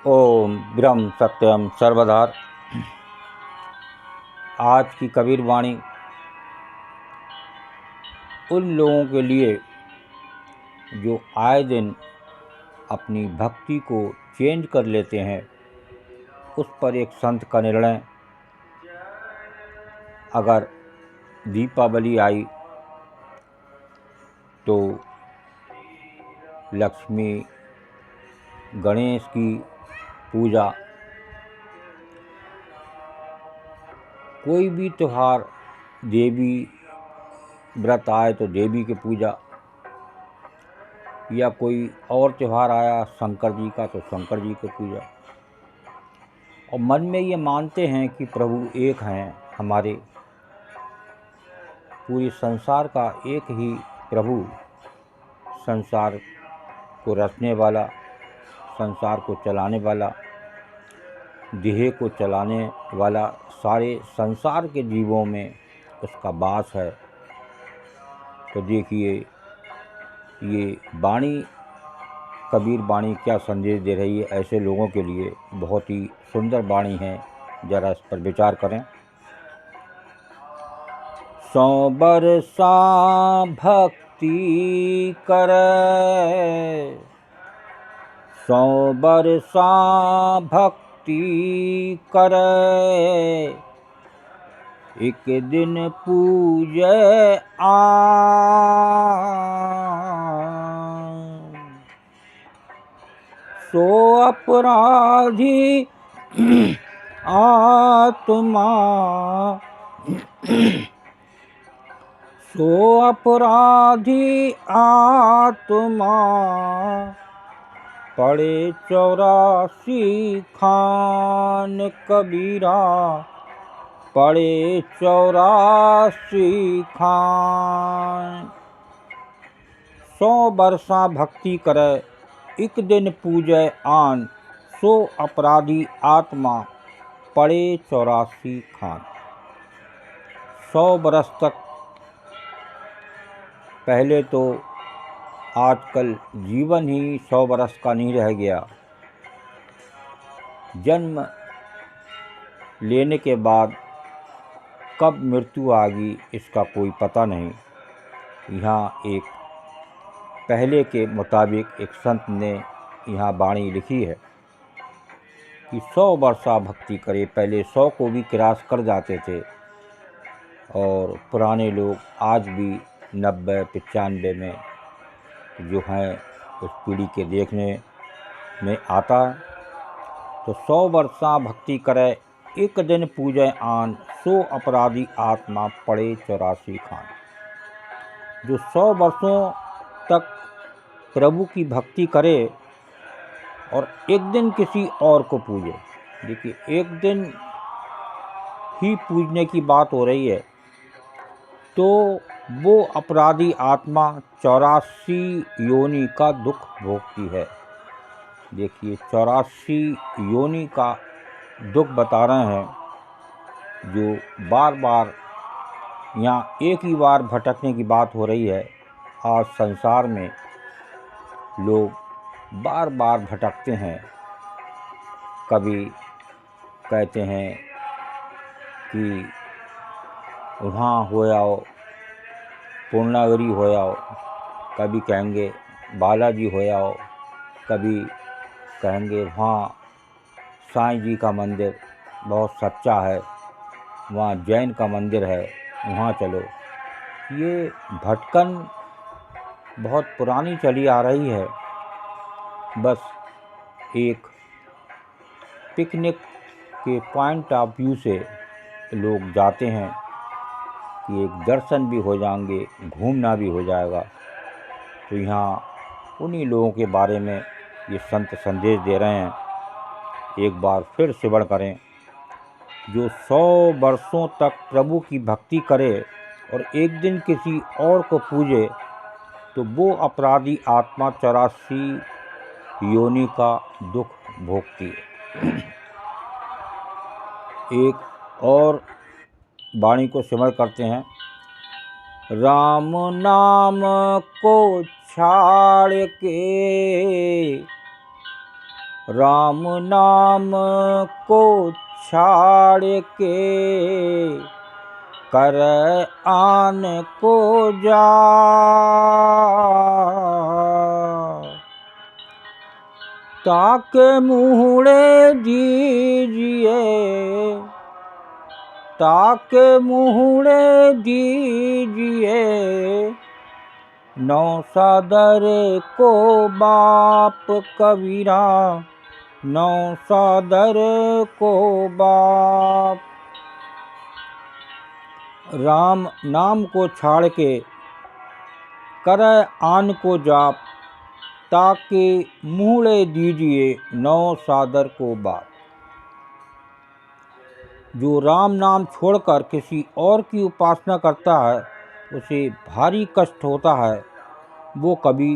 ओम ब्रह्म सत्यम सर्वधार। आज की कबीर वाणी उन लोगों के लिए जो आए दिन अपनी भक्ति को चेंज कर लेते हैं, उस पर एक संत का निर्णय। अगर दीपावली आई तो लक्ष्मी गणेश की पूजा, कोई भी त्यौहार, देवी व्रत आए तो देवी की पूजा, या कोई और त्यौहार आया शंकर जी का तो शंकर जी की पूजा, और मन में ये मानते हैं कि प्रभु एक हैं। हमारे पूरे संसार का एक ही प्रभु, संसार को रचने वाला, संसार को चलाने वाला, देह को चलाने वाला, सारे संसार के जीवों में उसका वास है। तो देखिए ये वाणी, कबीर वाणी क्या संदेश दे रही है ऐसे लोगों के लिए। बहुत ही सुंदर वाणी है, जरा इस पर विचार करें। 100 बरसा भक्ति करे, 100 बरसा भक्ति करे, एक दिन पूजे सो अपराधी आत्मा, सो अपराधी आत्मा, पड़े 84 खान कबीरा, पड़े 84 खान। 100 बरसा भक्ति करे, एक दिन पूजय आन, सो अपराधी आत्मा, पड़े 84 खान। 100 बरस तक, पहले तो आजकल जीवन ही 100 बरस का नहीं रह गया। जन्म लेने के बाद कब मृत्यु आ गई इसका कोई पता नहीं। यहाँ एक पहले के मुताबिक एक संत ने यहाँ वाणी लिखी है कि 100 वर्षा भक्ति करे। पहले 100 को भी क्रॉस कर जाते थे, और पुराने लोग आज भी 90-95 में जो हैं उस पीढ़ी के देखने में आता है। तो 100 वर्षा भक्ति करे, एक दिन पूजे आन, सो अपराधी आत्मा, पड़े 84 खान। जो 100 वर्षों तक प्रभु की भक्ति करे और एक दिन किसी और को पूजे, देखिए एक दिन ही पूजने की बात हो रही है, तो वो अपराधी आत्मा 84 योनि का दुख भोगती है। देखिए 84 योनि का दुख बता रहे हैं, जो बार बार यहाँ एक ही बार भटकने की बात हो रही है। आज संसार में लोग बार बार भटकते हैं। कभी कहते हैं कि वहाँ हो आओ, पूर्णागिरी हो आओ, कभी कहेंगे बालाजी हो आओ, कभी कहेंगे वहाँ साईं जी का मंदिर बहुत सच्चा है, वहाँ जैन का मंदिर है, वहाँ चलो। ये भटकन बहुत पुरानी चली आ रही है। बस एक पिकनिक के पॉइंट ऑफ व्यू से लोग जाते हैं कि एक दर्शन भी हो जाएंगे, घूमना भी हो जाएगा। तो यहाँ उन्हीं लोगों के बारे में ये संत संदेश दे रहे हैं। एक बार फिर स्मरण करें, जो 100 वर्षों तक प्रभु की भक्ति करे और एक दिन किसी और को पूजे, तो वो अपराधी आत्मा 84 योनि का दुख भोगती है। एक और वाणी को स्मरण करते हैं। राम नाम को छाड़ के, राम नाम को छाड़ के कर आन को जा, ताके मुहड़े दीजिए, ताके मुहड़े दीजिए, नौ सादर को बाप कबीरा, नौ सादर को बाप। राम नाम को छाड़ के करे आन को जाप, ताकि मुहड़े दीजिए नौ सादर को बाप। जो राम नाम छोड़कर किसी और की उपासना करता है उसे भारी कष्ट होता है, वो कभी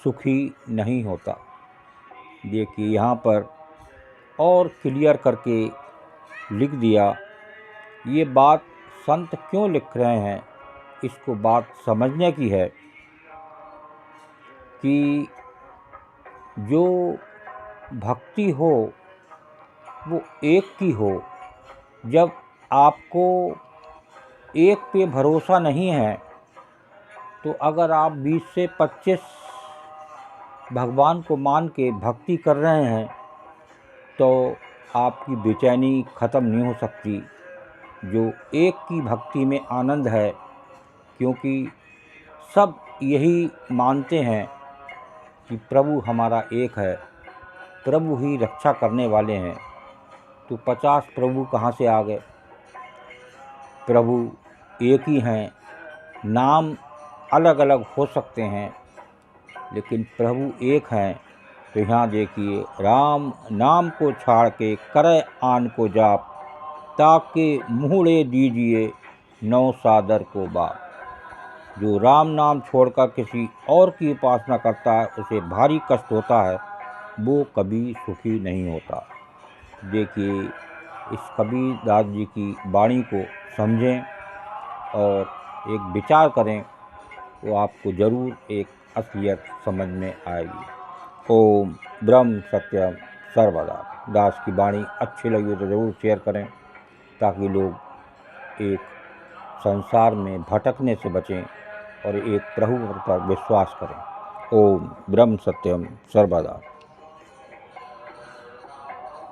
सुखी नहीं होता। देखिए यहाँ पर और क्लियर करके लिख दिया। ये बात संत क्यों लिख रहे हैं, इसको बात समझने की है कि जो भक्ति हो वो एक की हो। जब आपको एक पे भरोसा नहीं है तो अगर आप 20 से 25 भगवान को मान के भक्ति कर रहे हैं तो आपकी बेचैनी ख़त्म नहीं हो सकती। जो एक की भक्ति में आनंद है, क्योंकि सब यही मानते हैं कि प्रभु हमारा एक है, प्रभु ही रक्षा करने वाले हैं। तो 50 प्रभु कहाँ से आ गए? प्रभु एक ही हैं। नाम अलग अलग हो सकते हैं लेकिन प्रभु एक हैं। तो यहाँ देखिए, राम नाम को छाड़ के करे आन को जाप, ताके मुहड़े दीजिए नौ सादर को बाप। जो राम नाम छोड़कर किसी और की उपासना करता है उसे भारी कष्ट होता है, वो कभी सुखी नहीं होता। देखिए, इस कबीरदास जी की वाणी को समझें और एक विचार करें, वो आपको ज़रूर एक असलियत समझ में आएगी। ओम ब्रह्म सत्यम सर्वदा। दास की वाणी अच्छी लगी तो ज़रूर शेयर करें, ताकि लोग एक संसार में भटकने से बचें और एक प्रभु पर विश्वास करें। ओम ब्रह्म सत्यम सर्वदा।